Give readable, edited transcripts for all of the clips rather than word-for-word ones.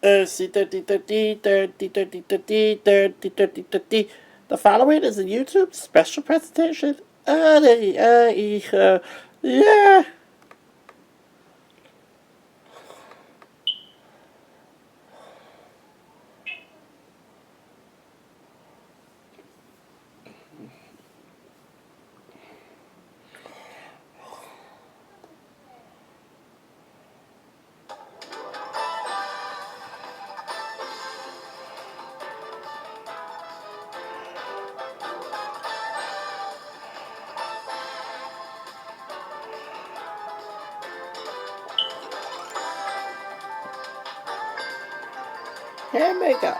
The following is a YouTube special presentation. Yeah. Hair makeup.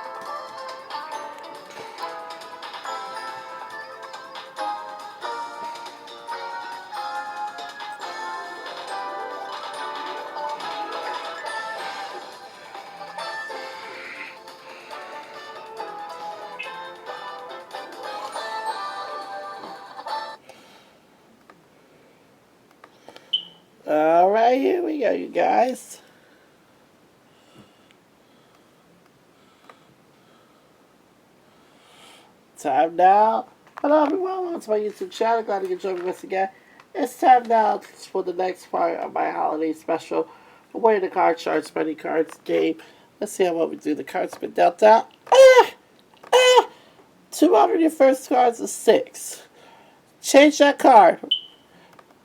Alright, here we go, you guys. Time now. Hello everyone, welcome to my YouTube channel. Glad you can join me once again. It's time now for the next part of my holiday special. I'm wearing the card charts, spending cards game. Let's see how well we do. The cards been dealt out. 200 your first cards is 6. Change that card.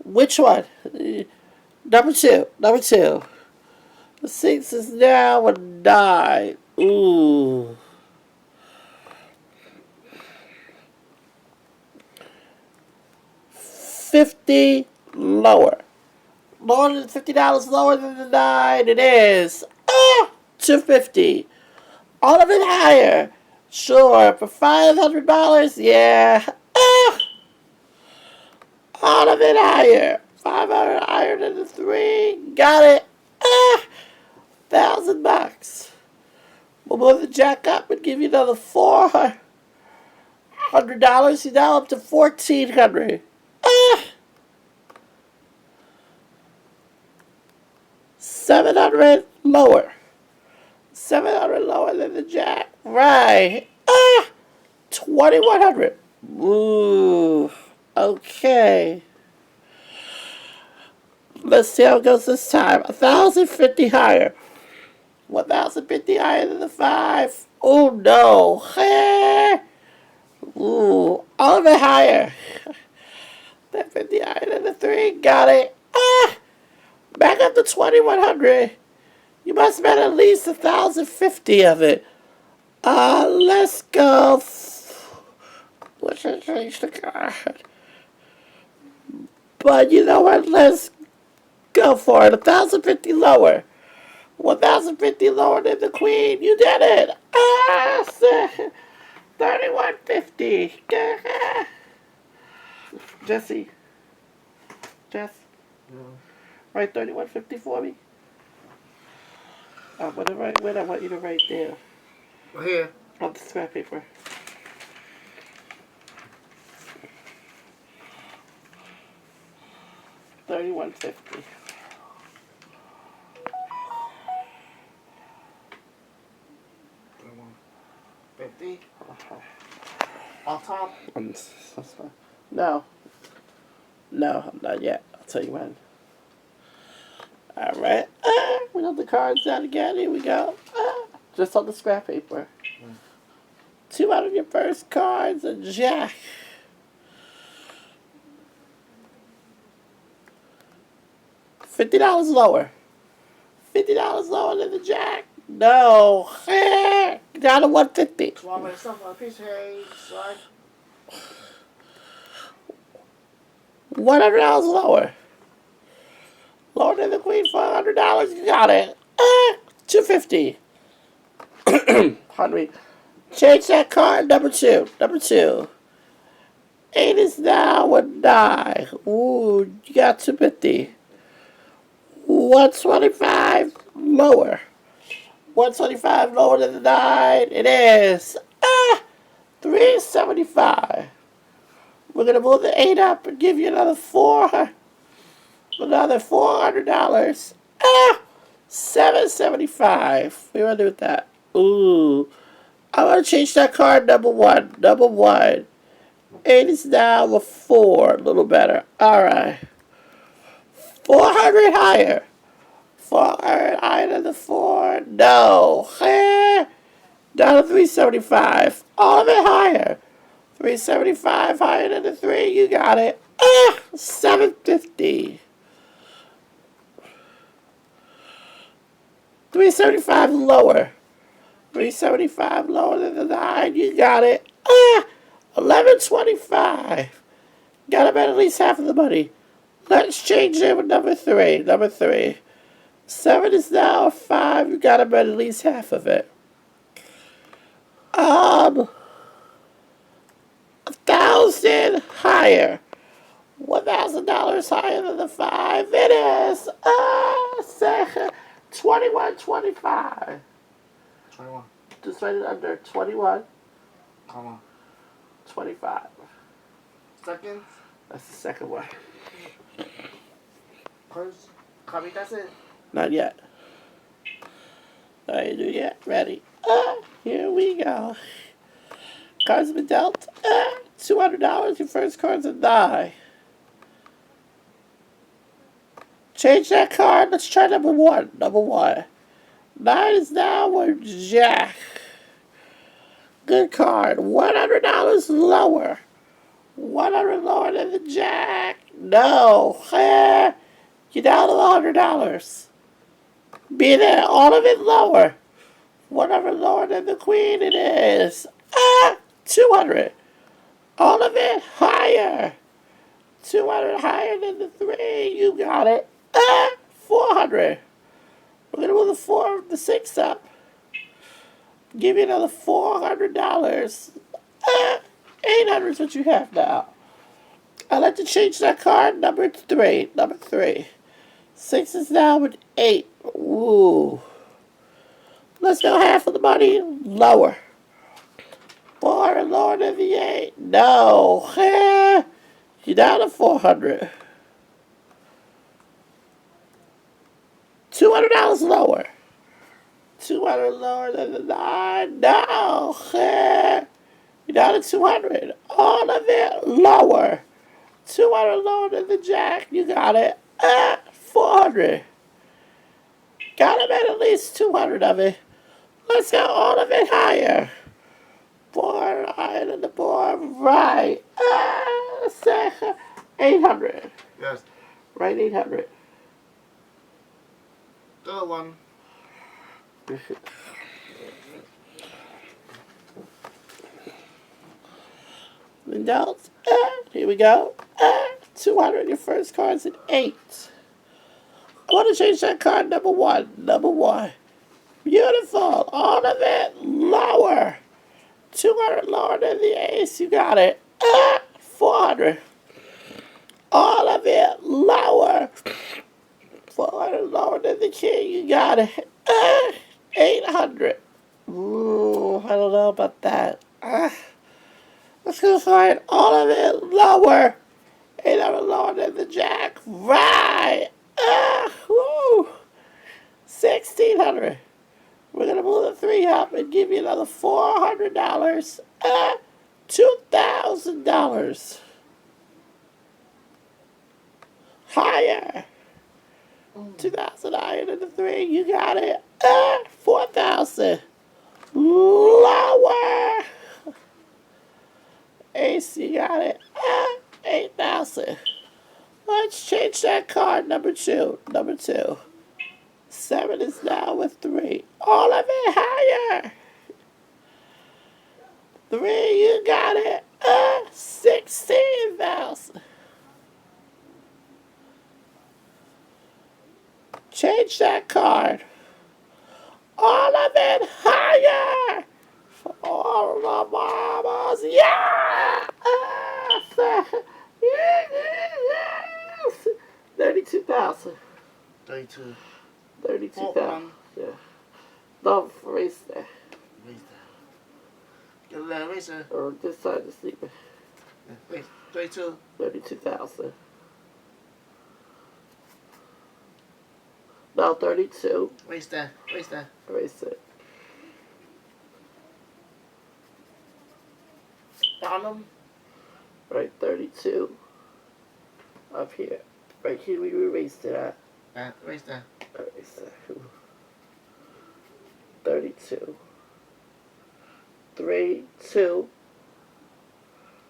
Which one? Number 2. Number 2. The 6 is now a 9. Ooh. 50 lower. Lower than $50 lower than the 9. It is. 250. All of it higher. Sure. For $500. Yeah. All of it higher. 500 higher than the 3. Got it. $1,000. We'll move the jack up and give you another $400. You're now up to $1,400. 700 lower. 700 lower than the jack. Right. 2,100. Ooh. Okay. Let's see how it goes this time. 1,050 higher. 1,050 higher than the 5. Oh no. Ooh. All of it higher. 50 higher than the 3. Got it. Back up to 2,100. You must spend at least 1,050 of it. Let's go. Let's change the card. But you know what? Let's go for it. 1,050 lower. 1,050 lower than the queen. You did it. 3,150. Jesse. Jess. No. Write 3,150 for me. I'm gonna write when I want you to write there. Here. On the scrap paper. $3,150. 50. On top. No. No, not yet. I'll tell you when. Alright. We got the cards out again. Here we go. Just on the scrap paper. 2 out of your first cards. A jack. $50 lower. $50 lower than the jack. No. Down to 150. Want me to sell a piece of hay, son? $100 lower. Lower than the queen, $500. You got it. $250. Pardon me. Change that card. Number 2. Number 2. 8 is now a 9. Ooh, you got $250. 125 lower. 125 lower than the 9. It is. $375. We're gonna move the 8 up and give you another $400. $7.75. We want to do with that. Ooh. I want to change that card, number one. Number one. 8 is now a 4. A little better. Alright. 400 higher. 400 higher than the 4. No. Down to 375. All of it higher. 375 higher than the 3. You got it. 750. 375 lower. 375 lower than the 9. You got it. 1125. Gotta bet at least half of the money. Let's change it with number 3. Number 3. 7 is now a 5. You gotta bet at least half of it. 1,000 higher. $1,000 higher than the 5. It is 21.25. 21. Just right under 21. Come on. 25. Seconds. That's the second one. First. Copy, that's it. Not yet. Not yet. Ready. Here we go. Cards have been dealt. $200. Your first card's a 9. Change that card. Let's try number 1. Number 1. 9 is now a Jack. Good card. $100 lower. 100 lower than the Jack. No. You're down to $100. Be there. All of it lower. 100 lower than the Queen. It is 200. All of it higher. 200 higher than the 3. You got it. 400. We're going to move the 6 up. Give you another $400. 800 is what you have now. I'd like to change that card. Number 3. Number 3. 6 is now with 8. Ooh. Let's go half of the money lower. 400 lower than the 8. No. You're down to 400. $200 lower. 200 lower than the 9. No. You're down to 200. All of it lower. 200 lower than the Jack. You got it. 400. Gotta bet at least 200 of it. Let's go all of it higher. 400 higher than the board. Right. 800. Yes. Right, 800. Third one. Adults. Here we go. 200. Your first card's an 8. I want to change that card. Number 1. Number 1. Beautiful. All of it lower. 200 lower than the ace. You got it. 400. All of it lower. 400 lower than the king. You got it. 800. Ooh, I don't know about that. Let's go find all of it lower. 800 lower than the Jack. Right. Woo. 1,600. We're going to move the 3 up and give you another $400. $2,000. Higher. 2,000 higher than the 3. You got it. 4,000. Lower. Ace, you got it. 8,000. Let's change that card. Number 2. Number 2. 7 is now with 3. All of it higher. 3, you got it. 16,000. Change that card. All of it higher. For all the mamas. Yeah! 32,000. 32. 32,000. Yeah. Don't erase that. Get a little eraser. Or this side to sleep. Wait. 32. 32,000. No, 32. Where's the? Erase it. Bottom. Right, 32. Up here. Right here, we erased it at. Where's the? Erase it. 32. 3, 2,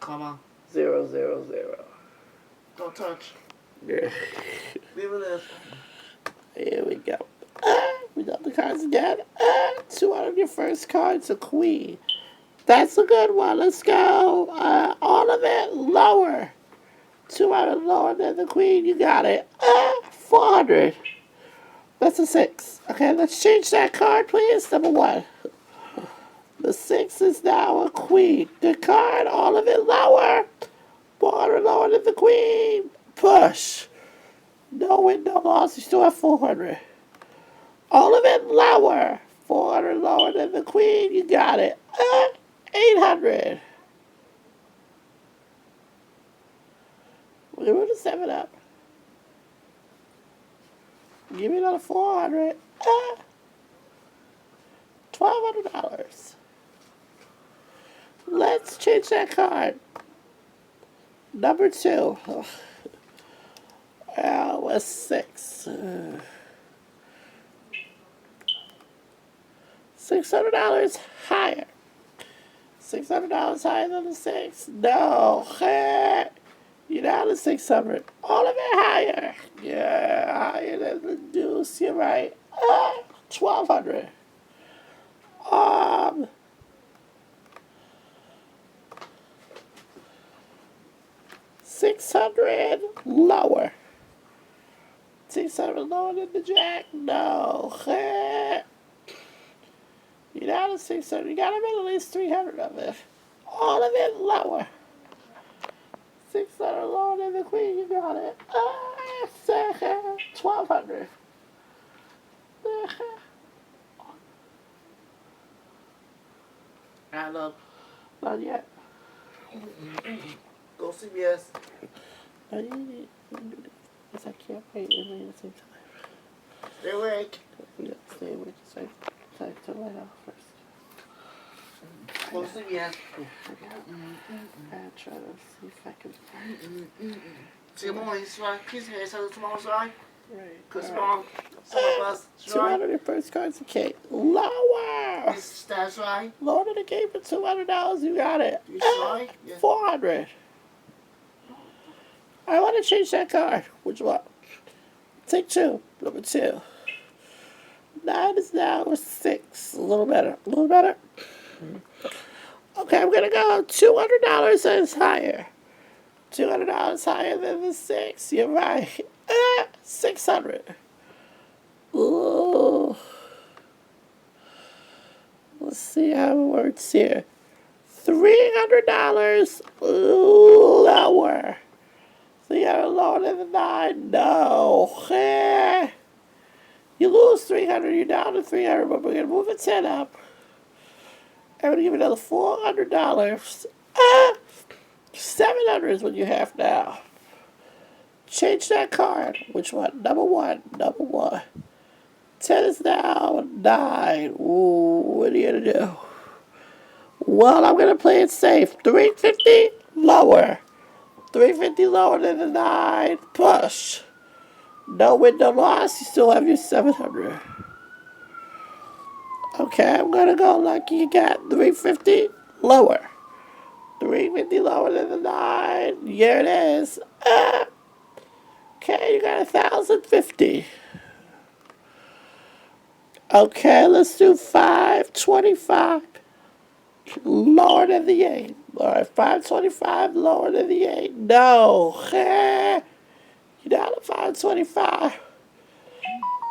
Comma. 0, 0, 0. Don't touch. Yeah. Leave it there. Here we go. We got the cards again. 2 out of your first card's a queen. That's a good one. Let's go. All of it lower. 2 out of lower than the queen. You got it. 400. That's a 6. Okay, let's change that card, please. Number 1. The 6 is now a queen. Good card. All of it lower. 400 lower than the queen. Push. No win, no loss. You still have 400. All of it lower. 400 lower than the queen. You got it. 800. We're going to move the 7 up. Give me another 400. $1,200. Let's change that card. Number 2. Was 6. $600 higher. $600 higher than the 6. No. You're down to 600. All of it higher. Yeah, higher than the deuce. You're right. 1,200. 600 lower. 600 lower than the jack. No. You're down to 600. You got to make at least 300 of it. All of it lower. 600 lower than the queen. You got it. 1,200. Look. Not yet. Go CBS. No, you need to do this. Yes, I can't wait and read at the same time. Stay awake. Yeah, stay awake. So I turn the light off first. Go CBS. Yeah, I got it. I'm trying to see if I can. 지금 있어. 피스에서 tomorrow. Right. Cause All wrong. Some of us. 200 your first card's okay. Lower. That's right. Lower than the game for $200. You got it. You right? Yeah. 400. I want to change that card. Which one? Take 2. Number 2. 9 is now a 6. A little better. A little better. Okay, I'm going to go $200 is higher. $200 higher than the 6. You're right. 600. Ooh. Let's see how it works here. $300 lower. $300 lower than the 9. No. You lose 300. You're down to 300, but we're going to move the 10 up. I'm going to give you another $400. 700 is what you have now. Change that card. Which one? Number 1. Number 1. 10 is now 9. Ooh, what are you going to do? Well, I'm going to play it safe. 350 lower. 350 lower than the 9. Push. No win, no loss. You still have your 700. Okay, I'm going to go lucky. You got 350 lower. 350 lower than the 9. Here it is. Okay, you got 1,050. Okay, let's do 525. Lower than the 8. All right, 525 lower than the 8. No. You're down to 525.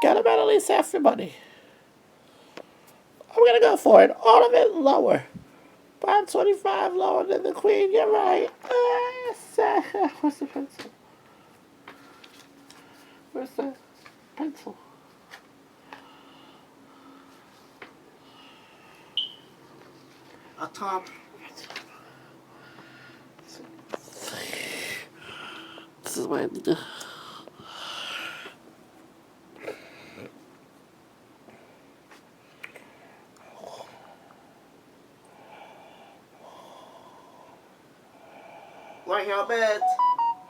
Got about at least half your money. I'm going to go for it. All of it lower. 525 lower than the queen. You're right. Where's the pencil? Where's the pencil? A top. This is my... Right here, bed.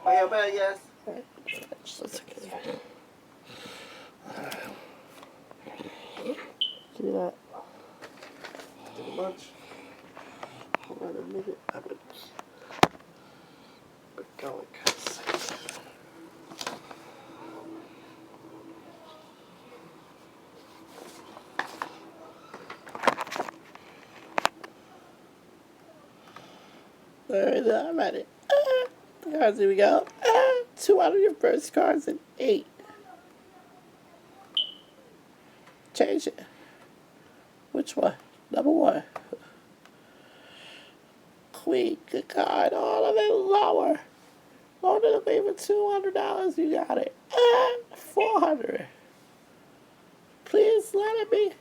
Right here, bed, yes. See that? Take a bunch. Hold on a minute. I've been going. Alright, I'm at it. Cards, here we go. 2 out of your first cards and 8. Change it. Which one? Number 1. Queen, good card. All of it lower. Lower than the queen for $200. You got it. 400. Please let it be.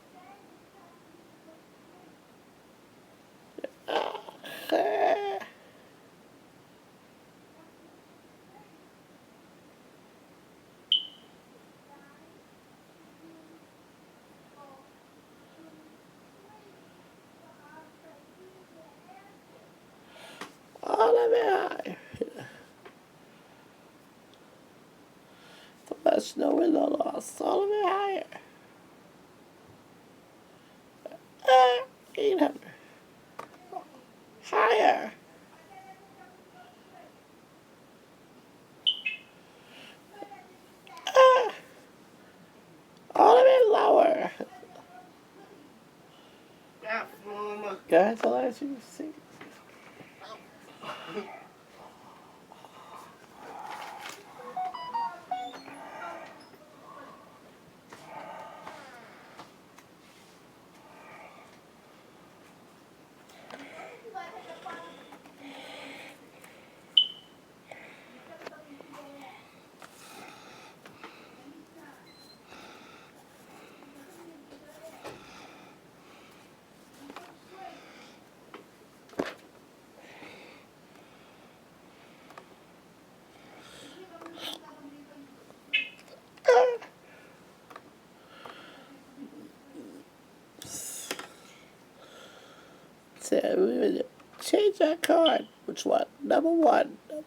All of it high. Professional with no loss. All of it higher. 800. Higher. All of it lower. Bathroom. Guys, I'll ask you to see. So we would change that card. Which one? Number 1. The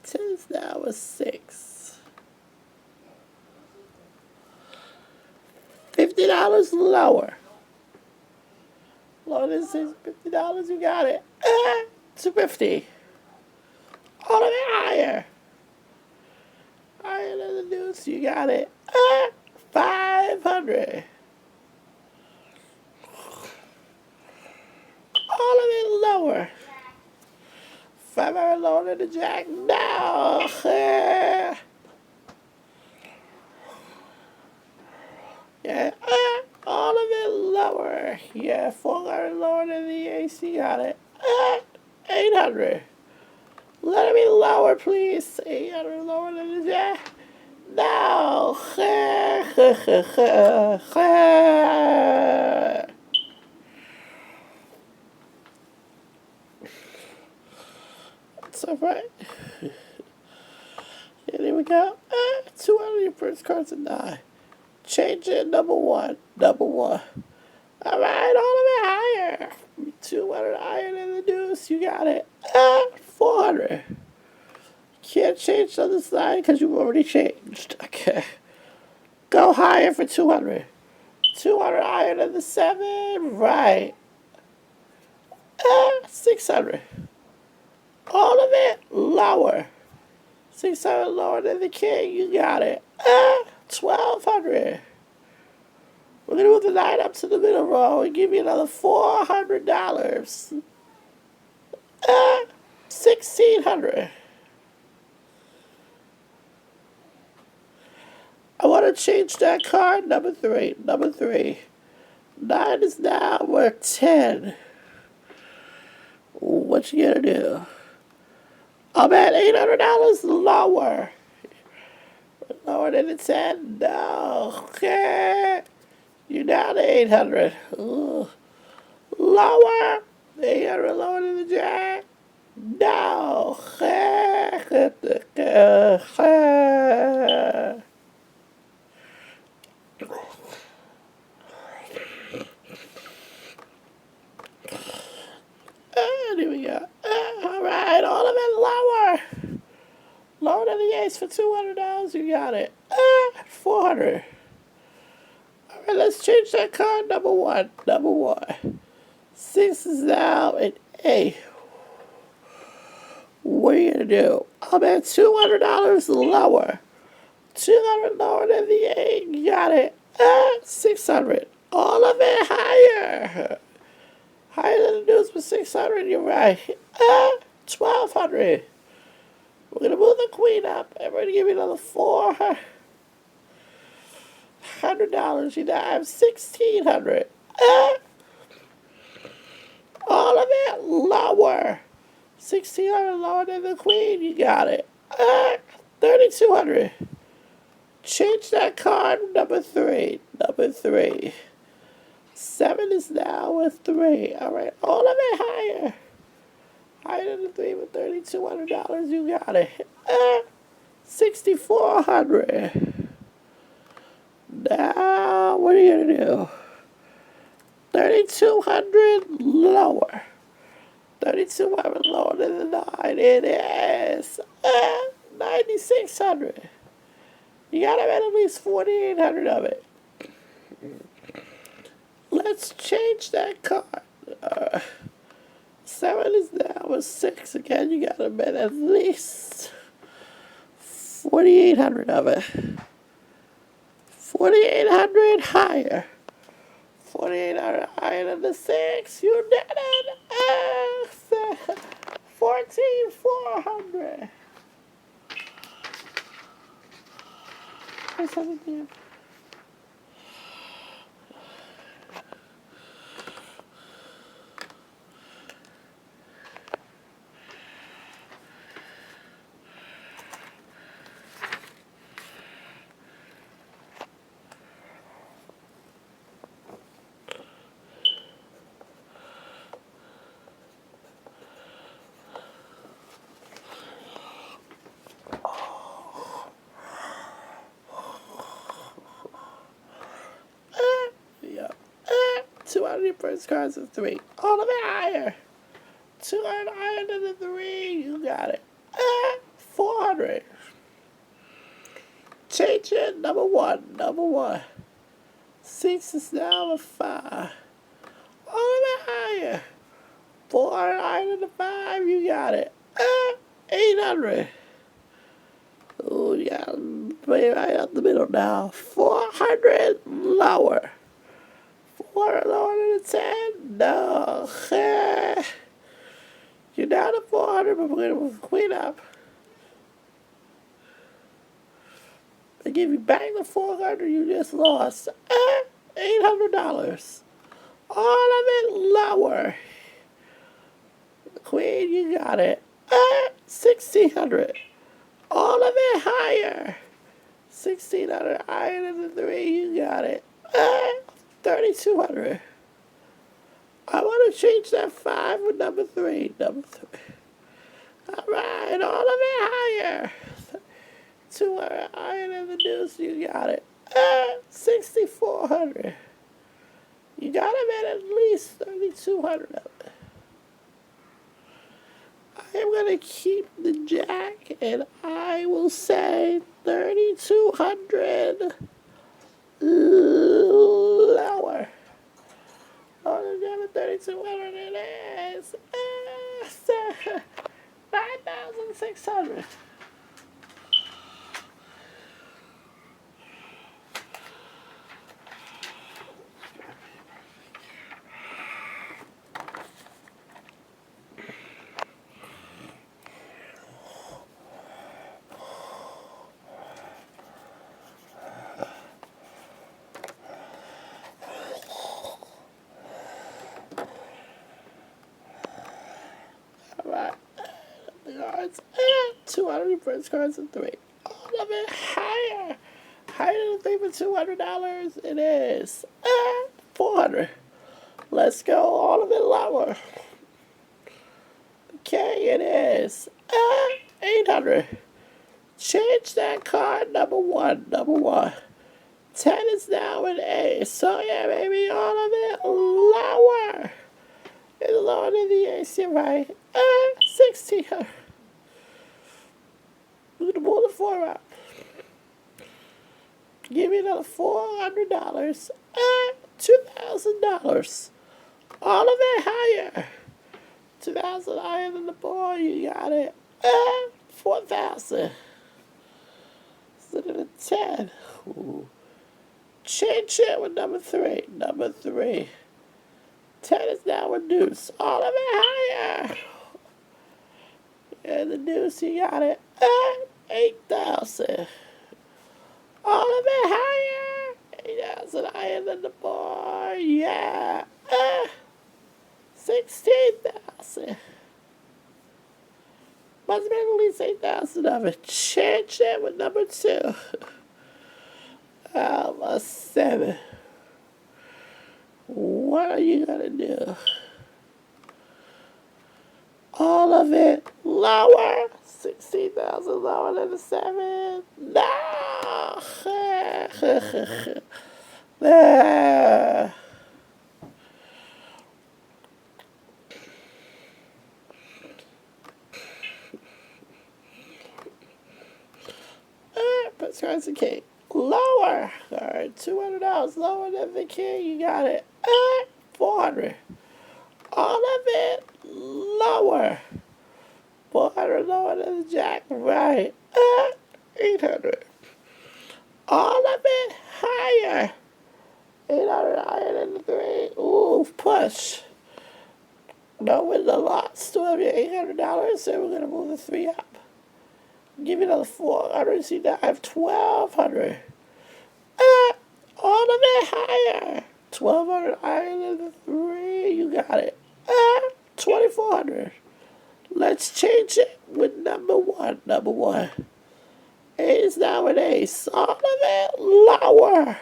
10 is now a 6. $50 lower. Lower than $50, you got it. 250. All of it higher. Higher than the deuce, you got it. 500. All of it lower. 500 lower than the jack. No. Yeah. All of it lower. Yeah. 400 lower than the ace. You got it. 800. Let it be lower, please. 800 lower than the jack. No. That's all right. And here we go. 2 out of your first cards and 9. Change it. Number 1. Number 1. All right. All of it higher. 200 higher than the deuce. You got it. 400. Can't change the other side because you've already changed. Okay. Go higher for 200. 200 higher than the 7. Right. 600. All of it lower. 600 lower than the king. You got it. 1,200. We're going to move the 9 up to the middle row and give you another $400. 1,600. I want to change that card. Number 3. Number 3. 9 is now worth 10. What you gonna do? I'm at $800 lower. Lower than the 10? No. Okay. You're down to 800. Ooh. Lower. 800 lower than the jack. No. Here we go. All right, all of it lower. lease for $200. You got it. 400. All right, let's change that card. Number one. Number one. 6 is now an A. What are you gonna do? I'm at $200 lower. 200 lower than the A. You got it. 600. All of it higher. Higher than the news for 600. You're right. 1,200. We're gonna move the queen up, and we're gonna give you another $400. You now have 1,600. All of it lower. 1,600 lower than the queen. You got it. 3,200. Change that card. Number three. Number three. 7 is now a 3. All right. All of it higher. Higher than the 3 with $3,200. You got it. 6,400. Now, what are you going to do? 3,200 lower. 3,200 lower than the 9. It is 9,600. You got to have at least 4,800 of it. Let's change that card. 7 is now a 6 again. You got to bet at least 4,800 of it. 4,800 higher. 4,800 higher than the 6. You did it. 14,400. Or something. Yep. 200 first cards of 3. All of it higher. 200 higher than the 3. You got it. 400. Change it. Number 1. Number 1. 6 is now a 5. All of it higher. 400 higher than the 5. You got it. 800. Oh, yeah. Way right up the middle now. 400 lower. 400 lower than a 10? No. You're down to 400, but we're going to move the queen up. I give you back the 400 you just lost. $800. All of it lower. Queen, you got it. 1,600. All of it higher. 1,600 higher than the 3. You got it. 3,200. I want to change that 5 with number 3. Number 3. All right, all of it higher. 200 higher than the deuce. You got it. 6,400. You got him at least 3,200 of it. I am going to keep the jack, and I will say 3,200 lower. Lower than 3,200 it is 9,600. Alright, the cards, 200 first cards of 3. All of it higher. Higher than 3 for $200. It is 400. Let's go all of it lower. Okay, it is 800. Change that card. Number 1. Number 1. 10 is now an A. So yeah, baby, all of it lower. It's lower than the ace, you're right. 1,600. We're gonna pull the 4 out. another $400. $2,000. All of it higher. 2,000 higher than the boy. You got it. 4,000. Instead of the 10. Ooh. Change it with number 3. Number 3. 10 is now reduced. All of it higher. And the deuce, you got it. 8,000. All of it higher. 8,000 higher than the boy. Yeah. 16,000. Must have been at least 8,000 of it. Change it with number 2. A 7. What are you gonna do? All of it lower. 16,000 lower than the 7. No. There. Press cards the king. Lower. Alright, $200 lower than the king. You got it. 400. All of it lower. 400 lower than the jack. Right. 800. All of it higher. 800 higher than the 3. Ooh, push. No, with the lot. Still have your $800. So we're going to move the 3 up. Give you another 400. See, now I have 1,200. All of it higher. 1,200 higher than the 3. You got it. 2,400. Let's change it with number 1. Number 1. Ace now an ace. All of it lower.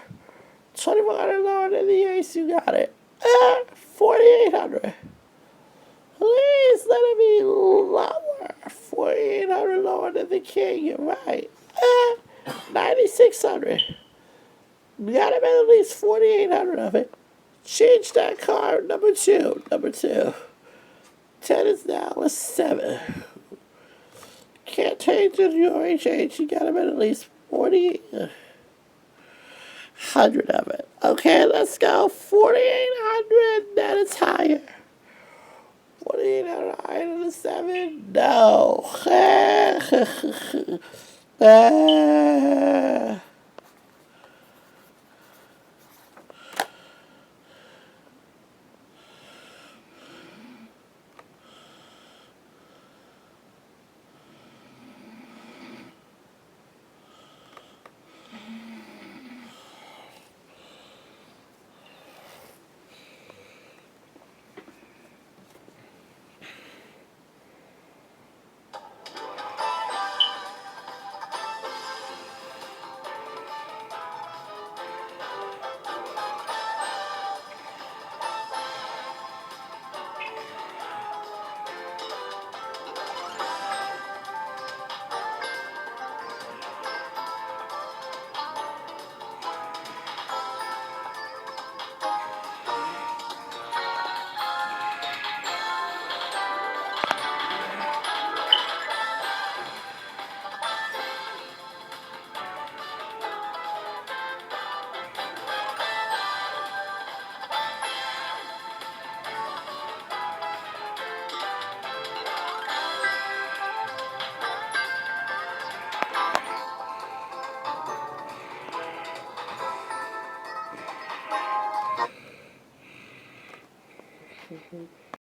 2,400 lower than the ace. You got it. 4,800. Please let it be lower. 4,800 lower than the king. You're right. 9,600. You gotta bet at least 4,800 of it. Change that card. Number 2. Number 2. 10 is now a 7. Can't change it. You already changed. You gotta bet at least 4,800 of it. Okay, let's go. 4,800. That is higher. 4,800 higher than the 7? No.